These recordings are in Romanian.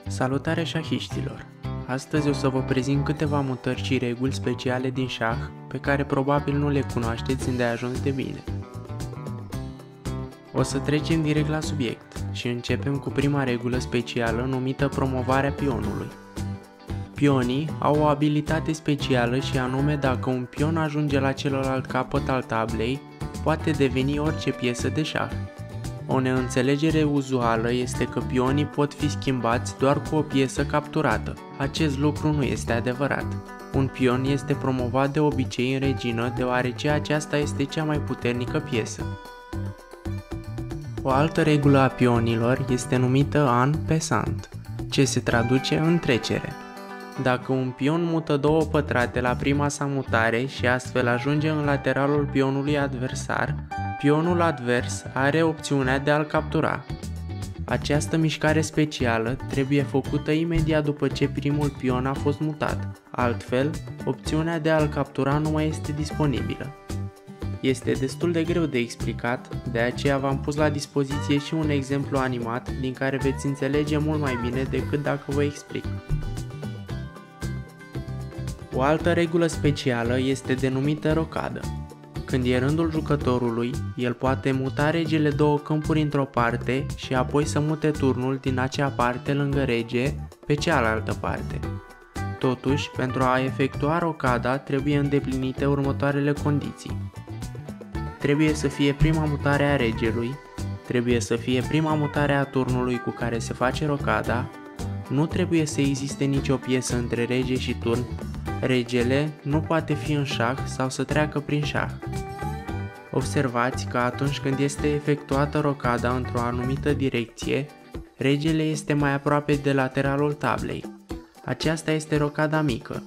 Salutare șahiștilor! Astăzi o să vă prezint câteva mutări și reguli speciale din șah pe care probabil nu le cunoașteți îndeajuns de bine. O să trecem direct la subiect și începem cu prima regulă specială numită promovarea pionului. Pionii au o abilitate specială și anume dacă un pion ajunge la celălalt capăt al tablei, poate deveni orice piesă de șah. O neînțelegere uzuală este că pionii pot fi schimbați doar cu o piesă capturată. Acest lucru nu este adevărat. Un pion este promovat de obicei în regină deoarece aceasta este cea mai puternică piesă. O altă regulă a pionilor este numită an pesant, ce se traduce în trecere. Dacă un pion mută două pătrate la prima sa mutare și astfel ajunge în lateralul pionului adversar, pionul advers are opțiunea de a-l captura. Această mișcare specială trebuie făcută imediat după ce primul pion a fost mutat, altfel, opțiunea de a-l captura nu mai este disponibilă. Este destul de greu de explicat, de aceea v-am pus la dispoziție și un exemplu animat din care veți înțelege mult mai bine decât dacă vă explic. O altă regulă specială este denumită rocadă. Când e rândul jucătorului, el poate muta regele două câmpuri într-o parte și apoi să mute turnul din acea parte lângă rege pe cealaltă parte. Totuși, pentru a efectua rocada trebuie îndeplinite următoarele condiții. Trebuie să fie prima mutare a regelui, trebuie să fie prima mutare a turnului cu care se face rocada, nu trebuie să existe nicio piesă între rege și turn, regele nu poate fi în șah sau să treacă prin șah. Observați că atunci când este efectuată rocada într-o anumită direcție, regele este mai aproape de lateralul tablei. Aceasta este rocada mică.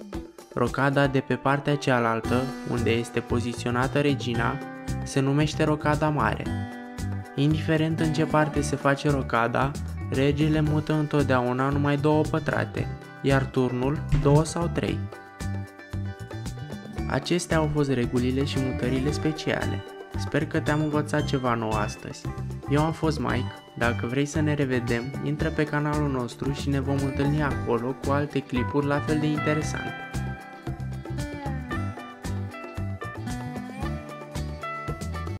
Rocada de pe partea cealaltă, unde este poziționată regina, se numește rocada mare. Indiferent în ce parte se face rocada, regele mută întotdeauna numai două pătrate, iar turnul două sau trei. Acestea au fost regulile și mutările speciale. Sper că te-am învățat ceva nou astăzi. Eu am fost Mike, dacă vrei să ne revedem, intră pe canalul nostru și ne vom întâlni acolo cu alte clipuri la fel de interesante.